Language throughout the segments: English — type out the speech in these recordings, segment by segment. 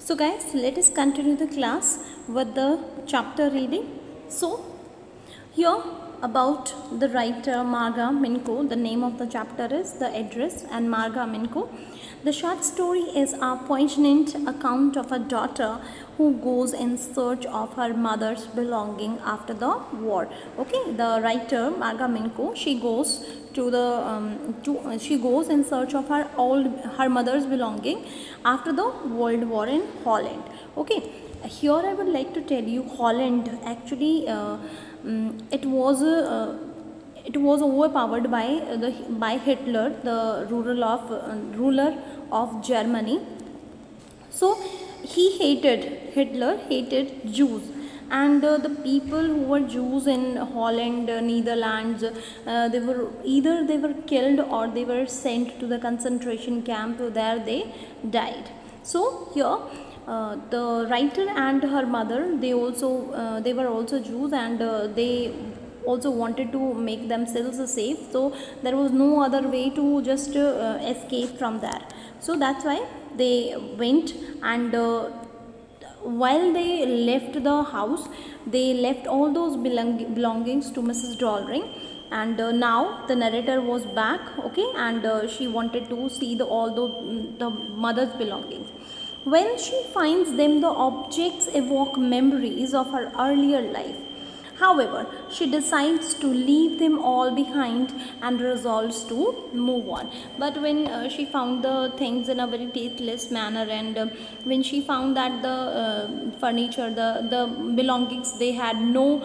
So guys, let us continue the class with the chapter reading. So here about the writer Marga Minko, the name of the chapter is The Address, and Marga Minko. The short story is a poignant account of a daughter who goes in search of her mother's belonging after the war. Okay, the writer Marga Minko, she goes to the she goes in search of her mother's belonging after the World War in Holland. Okay, here I would like to tell you Holland actually it was overpowered by Hitler, the ruler of Germany. So Hitler hated Jews, and the people who were Jews in Holland, Netherlands, they were killed or they were sent to the concentration camp. There they died. So here the writer and her mother, they were also Jews, and they also wanted to make themselves safe, so there was no other way to just escape from there. So that's why they went, and while they left the house, they left all those belongings to Mrs. Dollring, and now the narrator was back. Okay, and she wanted to see all the mother's belongings. When she finds them, the objects evoke memories of her earlier life. However, she decides to leave them all behind and resolves to move on. But when she found the things in a very tasteless manner, and when she found that the furniture, the belongings, they had no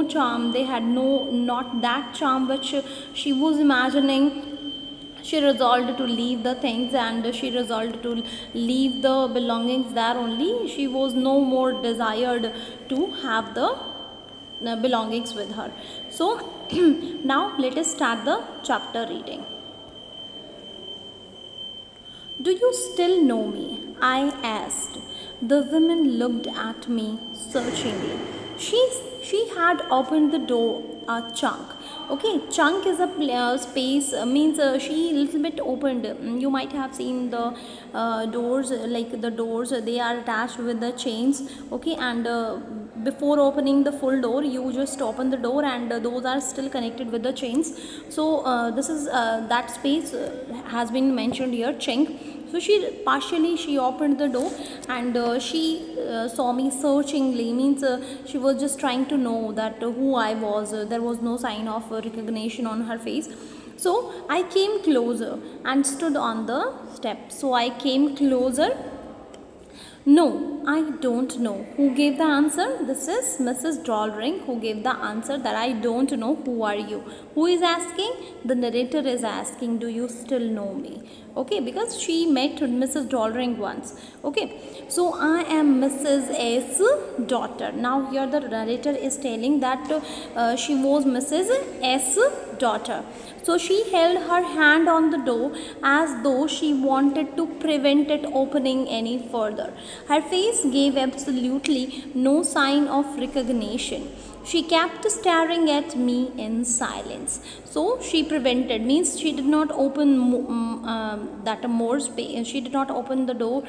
charm, they had not that charm which she was imagining, she resolved to leave the things, and she resolved to leave the belongings there only. She was no more desired to have the belongings with her. So now let us start the chapter reading. "Do you still know me?" I asked. The woman looked at me searchingly. She had opened the door a chunk. Okay, chunk is a space, means she little bit opened. You might have seen the doors, like the doors, they are attached with the chains. Okay, and before opening the full door, you just open the door, and those are still connected with the chains. So this is that space has been mentioned here, chink. So she opened the door, and she saw me searchingly, means she was just trying to know that who I was. There was no sign of recognition on her face. So I came closer and stood on the step. So I came closer. "No, I don't know." Who gave the answer? This is Mrs. Dollring who gave the answer that I don't know. Who are you? Who is asking? The narrator is asking, do you still know me? Okay, because she met Mrs. Dollring once. Okay, so I am Mrs. S. daughter. Now here the narrator is telling that she was Mrs. S. daughter. So she held her hand on the door as though she wanted to prevent it opening any further. Her face gave absolutely no sign of recognition. She kept staring at me in silence. So she prevented, means she did not open that more space. She did not open the door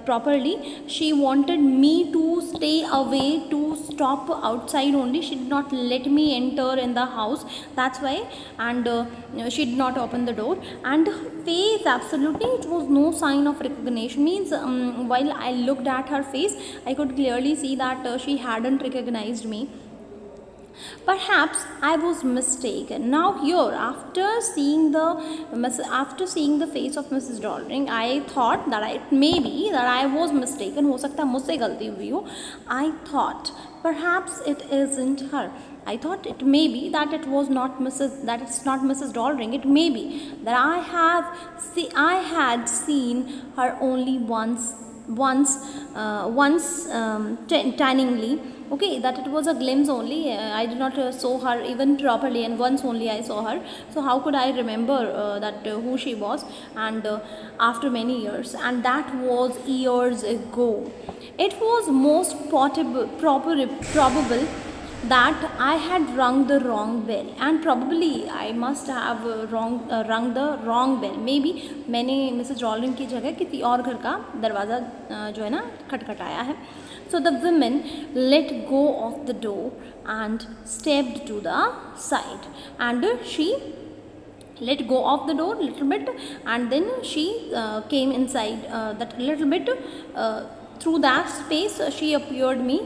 properly. She wanted me to stay away, to stop outside only. She did not let me enter in the house. That's why, and she did not open the door. And her face, absolutely, it was no sign of recognition. Means while I looked at her face, I could clearly see that she hadn't recognized me. Perhaps I was mistaken. Now here, after seeing the face of Mrs. Dollring, I thought that it may be that I was mistaken. हो सकता है मुझसे गलती हुई हो. I thought perhaps it isn't her. I thought it may be that it's not Mrs. Dollring. It may be that I had seen her only once tanningly. Okay, that it was a glimpse only. I did not saw her even properly, and once only I saw her. So how could I remember that who she was? And after many years, and that was years ago. It was most probable that I had rung the wrong bell, and probably I must have rung the wrong bell. Maybe मैंने Mrs डॉलरिंग की जगह किसी और घर का दरवाज़ा जो है ना खटखटाया है. So the woman let go of the door and stepped to the side, and she let go of the door little bit, and then she came inside that little bit. Through that space she appeared me.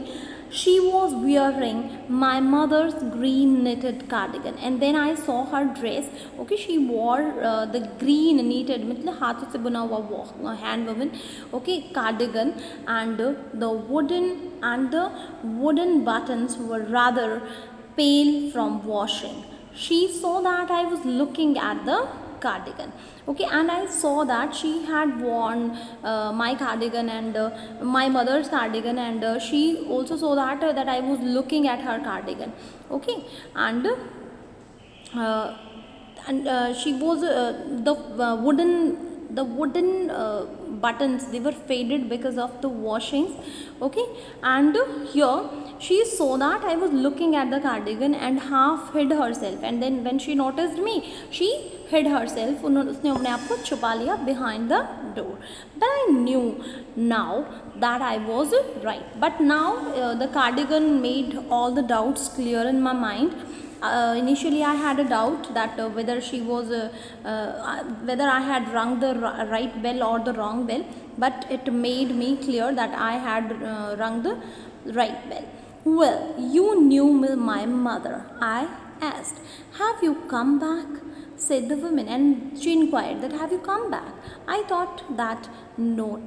She was wearing my mother's green knitted cardigan, and then I saw her dress. Okay, she wore the green knitted, मतलब हाथों से बुना हुआ hand woven, okay, cardigan, and the wooden buttons were rather pale from washing. She saw that I was looking at the cardigan, okay, and I saw that she had worn my cardigan and my mother's cardigan, and she also saw that I was looking at her cardigan, okay, and she was the wooden buttons, they were faded because of the washings, okay, and here she saw that I was looking at the cardigan and half hid herself, and then when she noticed me, she hid herself, उसने अपने आप को छुपा लिया behind the door. Then I knew now that I was right, but now the cardigan made all the doubts clear in my mind. Initially I had a doubt that whether she was whether I had rung the right bell or the wrong bell, but it made me clear that I had rung the right bell. Well, you knew my mother, I asked. Have you come back? Said the woman, and she inquired that have you come back? I thought that no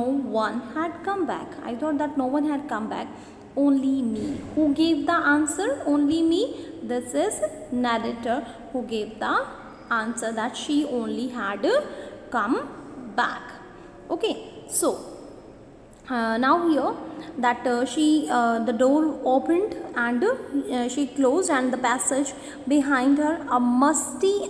one had come back. I thought that no one had come back. Only me. Who gave the answer? Only me. This is narrator who gave the answer that she only had come back. Okay, so now here that the door opened and she closed, and the passage behind her a musty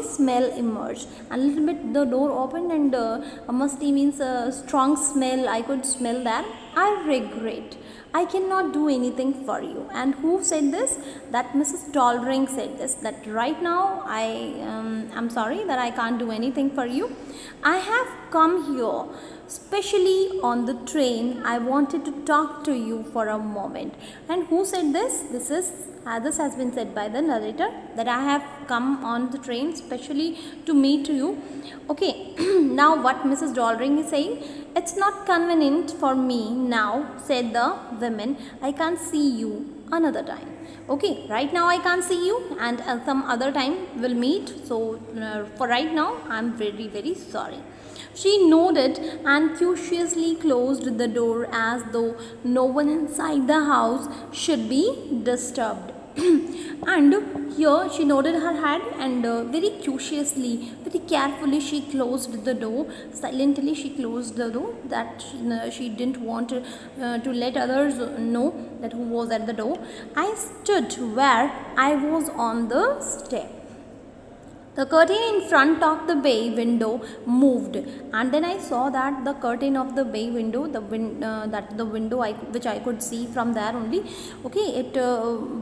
smell emerged. A little bit the door opened, and a musty means a strong smell. I could smell that. I regret. I cannot do anything for you. And who said this? That Mrs. Dolring said this. That right now I'm sorry that I can't do anything for you. I have come here specially on the train. I wanted to talk to you for a moment. And who said this? This has been said by the narrator, that I have come on the train specially to meet you. Okay, now what Mrs. Dolring is saying, it's not convenient for me now, said the woman. I can't see you another time. Okay, right now I can't see you, and some other time we'll meet. So for right now, I'm very, very sorry. She nodded and cautiously closed the door as though no one inside the house should be disturbed. And here she nodded her head, and very cautiously, very carefully she closed the door. Silently she closed the door, that she didn't want to let others know that who was at the door. I stood where I was on the step. The curtain in front of the bay window moved, and then I saw that the curtain of the bay window, the window which I could see from there only, okay, it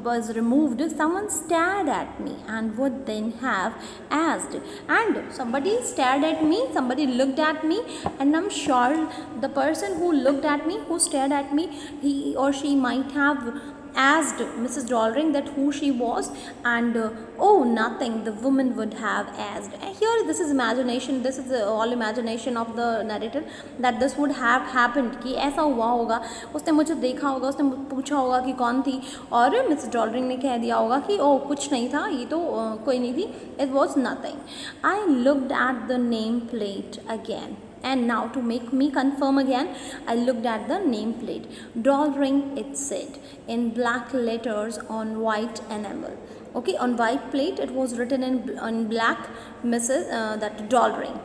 was removed. Someone stared at me and would then have asked, and somebody stared at me, somebody looked at me, and I'm sure the person who looked at me, who stared at me, he or she might have asked Mrs. Dolring that who she was, and oh, nothing, the woman would have asked. And here this is imagination, this is all imagination of the narrator, that this would have happened, कि ऐसा हुआ होगा, उसने मुझे देखा होगा, उसने पूछा होगा कि कौन थी, और मिसेस डॉलरिंग ने कह दिया होगा कि ओ कुछ नहीं था, ये तो कोई नहीं थी, it was nothing. I looked at the name plate again. And now to make me confirm again, I looked at the nameplate. Dolring, it said, in black letters on white enamel. Okay, on white plate it was written in black, Mrs. That Dolring.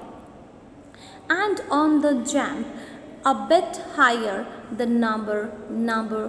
And on the jamb, a bit higher, the number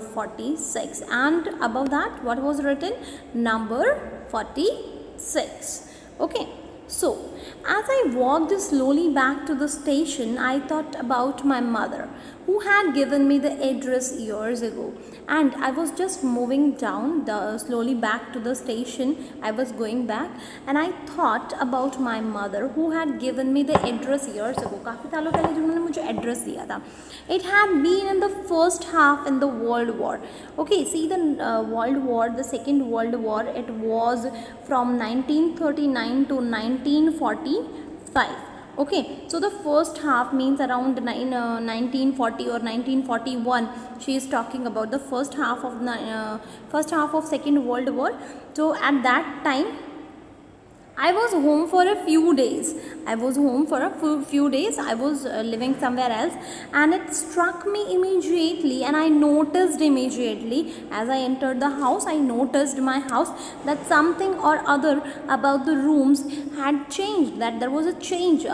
46. And above that, what was written? Number 46. Okay. So, as I walked slowly back to the station, I thought about my mother, who had given me the address years ago. And I was just moving down slowly back to the station. I was going back, and I thought about my mother, who had given me the address years ago. काफ़ी सालों पहले जिन्होंने मुझे address दिया था. It had been in the first half in the World War. Okay, see the World War, the Second World War. It was from 1939 to 1945. Okay, so the first half means around 1940 or 1941. She is talking about the first half of Second World War. So at that time, I was home for a few days. I was living somewhere else, and it struck me immediately, and I noticed immediately as I entered the house. I noticed my house that something or other about the rooms had changed. That there was a change.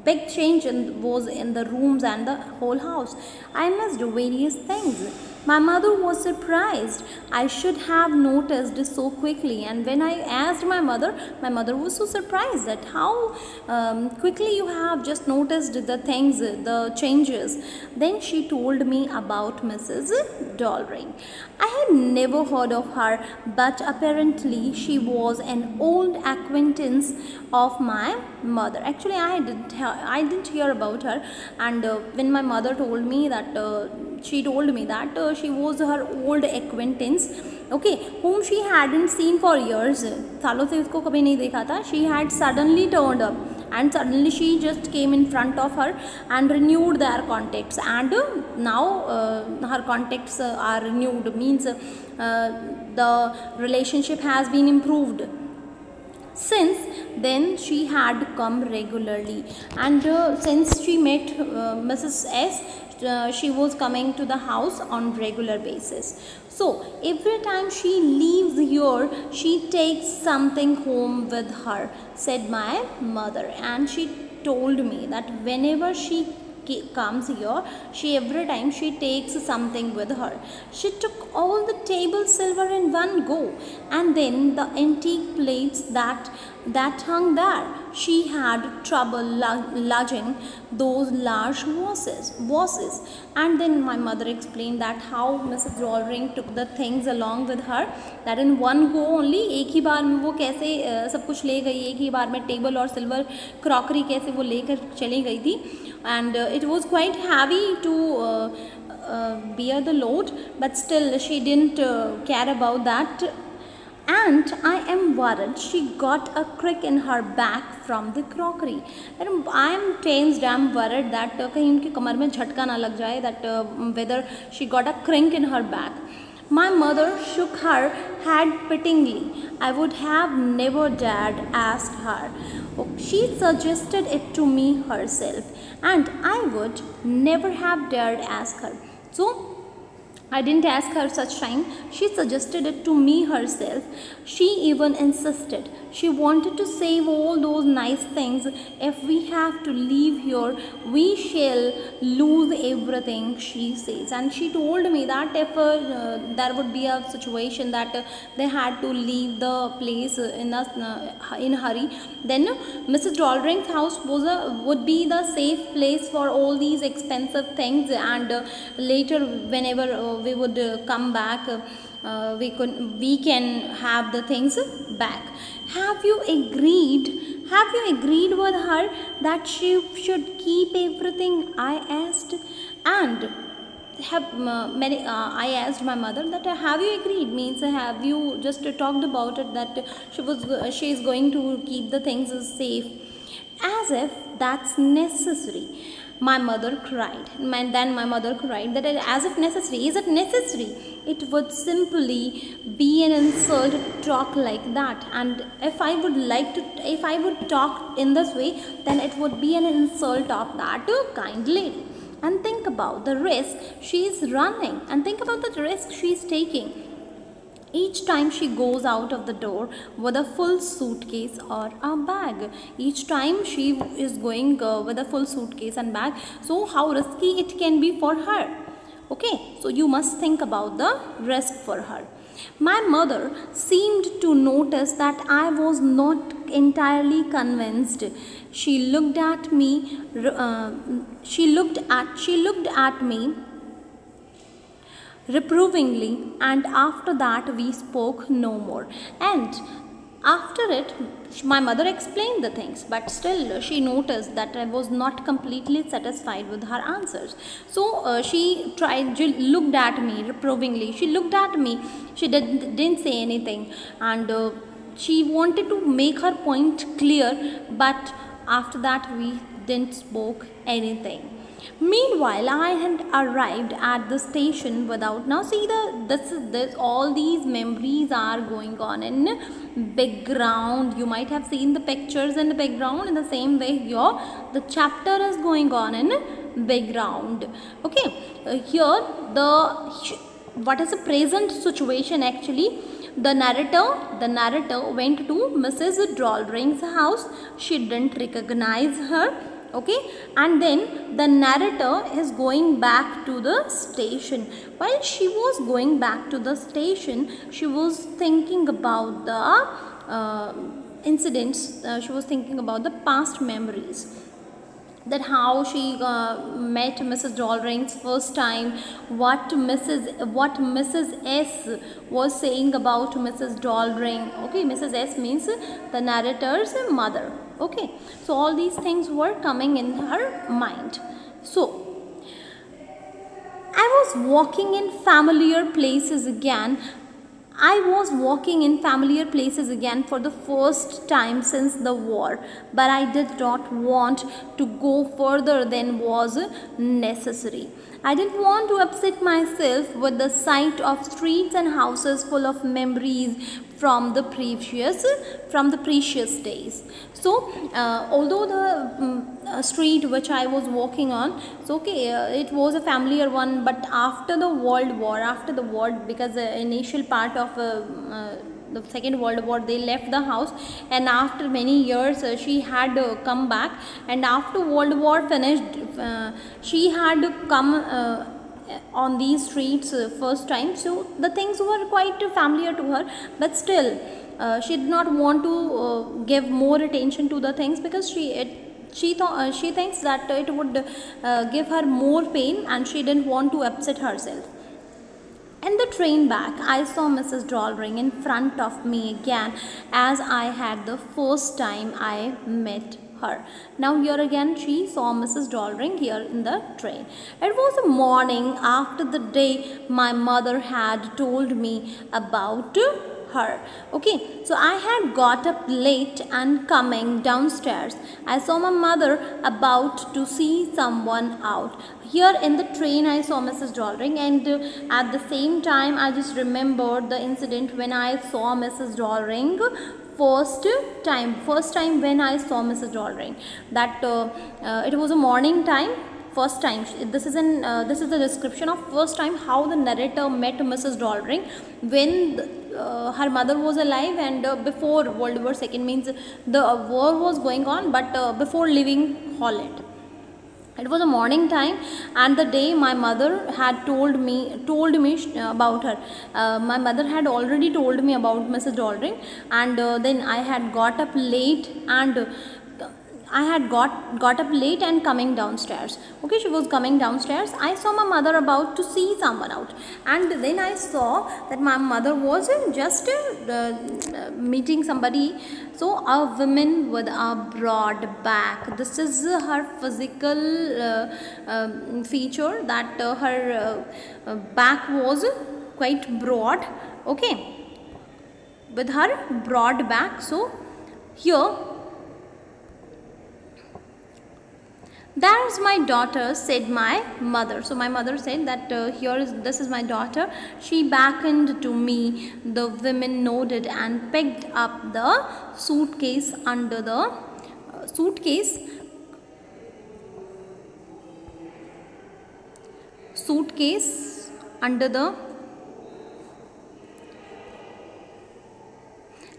Big change was in the rooms and the whole house. I missed various things. My mother was surprised. I should have noticed so quickly, and when I asked my mother was so surprised that how quickly you have just noticed the things, the changes. Then she told me about Mrs. Dalrymple. I had never heard of her, but apparently she was an old acquaintance of my mother. Actually, I didn't hear about her, and when my mother told me that she told me that she was her old acquaintance, okay, whom she hadn't seen for years. सालों से उसको कभी नहीं देखा था. She had suddenly turned up, and suddenly she just came in front of her and renewed their contacts, and now her contacts are renewed, means the relationship has been improved. Since then she had come regularly, and since she met Mrs. S, she was coming to the house on regular basis. So every time she leaves here, she takes something home with her, said my mother. And she told me that whenever she comes here, every time she takes something with her. She took all the table silver in one go, and then the antique plates that hung there. She had trouble lugging those large vases. And then my mother explained that how Mrs. Dalrymple took the things along with her, that in one go only, एक ही बार में वो कैसे सब कुछ ले गई, एक ही बार में टेबल और सिल्वर क्रॉकरी कैसे वो लेकर चली गई थी. And it was quite heavy to bear the load, but still she didn't care about that. And I am worried she got a crick in her back from the crockery. And I am tensed, I am worried that कहीं उनकी कमर में झटका ना लग जाए, that whether she got a crick in her back. My mother shook her head pityingly. I would have never dared ask her. She suggested it to me herself, and I would never have dared ask her. So I didn't ask her such time. She suggested it to me herself. She even insisted. She wanted to save all those nice things. If we have to leave here, we shall lose everything, she says. And she told me that if there would be a situation that they had to leave the place in a hurry, then Mrs. Dalrymple's house would be the safe place for all these expensive things, and later whenever we would come back, we can have the things back. Have you agreed with her that she should keep everything? I asked. And I asked my mother that have you agreed, means have you just talked about it, that she is going to keep the things safe, as if that's necessary. My mother cried. Then my mother cried that as if necessary. Is it necessary? It would simply be an insult to talk like that. And if I would talk in this way, then it would be an insult of that kind lady. And think about the risk she is running, and think about the risk she is taking. Each time she goes out of the door with a full suitcase or a bag. Each time she is going with a full suitcase and bag. So how risky it can be for her. Okay, so you must think about the risk for her. My mother seemed to notice that I was not entirely convinced. She looked at me. She looked at me reprovingly, and after that we spoke no more. And after it, my mother explained the things, but still she noticed that I was not completely satisfied with her answers. So she looked at me reprovingly. She looked at me. She didn't say anything, and she wanted to make her point clear, but after that we didn't spoke anything. Meanwhile, I had arrived at the station without. Now see this all these memories are going on in background. You might have seen the pictures in the background. In the same way, here the chapter is going on in background. Okay, here what is the present situation actually? The narrator went to Mrs. Dalrymple's house. She didn't recognize her. Okay, and then the narrator is going back to the station. While she was going back to the station, she was thinking about the incidents. She was thinking about the past memories, that how she met Mrs. Dalrymple's first time, what Mrs. S was saying about Mrs. Dalrymple. Okay, Mrs. S means the narrator's mother. Okay, so all these things were coming in her mind. So I was walking in familiar places again. I was walking in familiar places again for the first time since the war, but I did not want to go further than was necessary. I didn't want to upset myself with the sight of streets and houses full of memories from the precious days. So although the street which I was walking on, so okay, it was a familiar one, but after the war, because the initial part of the Second World War, they left the house, and after many years she had come back, and after World War finished, she had come on these streets first time. So the things were quite familiar to her, but still she did not want to give more attention to the things, because she thinks that it would give her more pain, and she didn't want to upset herself. In the train back, I saw Mrs. Dalrymple in front of me again, as I had the first time I met her. Now here again she saw Mrs. Dalrymple here in the train. It was a morning after the day my mother had told me about her. Okay, so I had got up late and coming downstairs, I saw my mother about to see someone out. Here in the train I saw Mrs. Dalrymple, and at the same time I just remembered the incident when I saw Mrs. Dalrymple first time when I saw Mrs. Dalrymple. That it was a morning time. First time, this is the description of first time how the narrator met Mrs. Dalrymple when her mother was alive, and before World War II, means the war was going on, but before leaving Holland. It was a morning time, and the day my mother had told me about her. My mother had already told me about Mrs. Dalrymple, and then I had got up late, and I had got up late and coming downstairs. Okay, she was coming downstairs. I saw my mother about to see someone out, and then I saw that my mother was just meeting somebody. So a woman with a broad back. This is her physical feature, that her back was quite broad. Okay, with her broad back. So here, "There's my daughter," said my mother. So my mother said that this is my daughter. She beckoned to me. The woman nodded and picked up the suitcase under the suitcase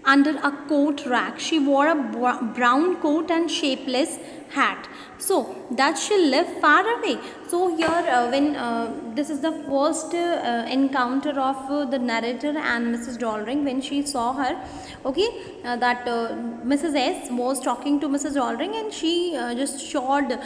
under a coat rack. She wore a brown coat and shapeless hat. So does she live far away? So here when this is the first encounter of the narrator and Mrs. Dalrymple when she saw her, okay, that Mrs. S was talking to Mrs. Dalrymple, and she just showed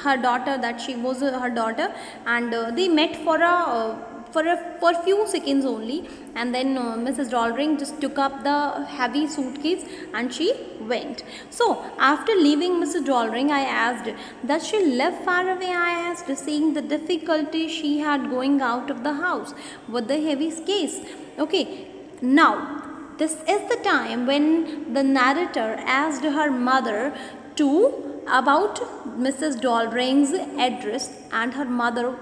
her daughter that she was her daughter, and they met for a few seconds only, and then Mrs. Dalrymple just took up the heavy suitcase and she went. So after leaving Mrs. Dalrymple, I asked, does she live far away? I asked, seeing the difficulty she had going out of the house with the heavy case. Okay, now this is the time when the narrator asked her mother about Mrs. Dalrymple's address, and her mother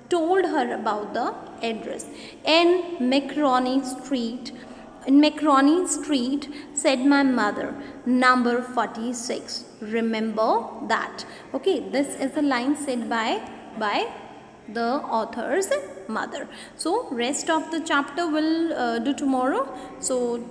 told her about the address. In Macaroni Street, said my mother, number 46. Remember that. Okay, this is a line said by the author's mother. So rest of the chapter will do tomorrow. So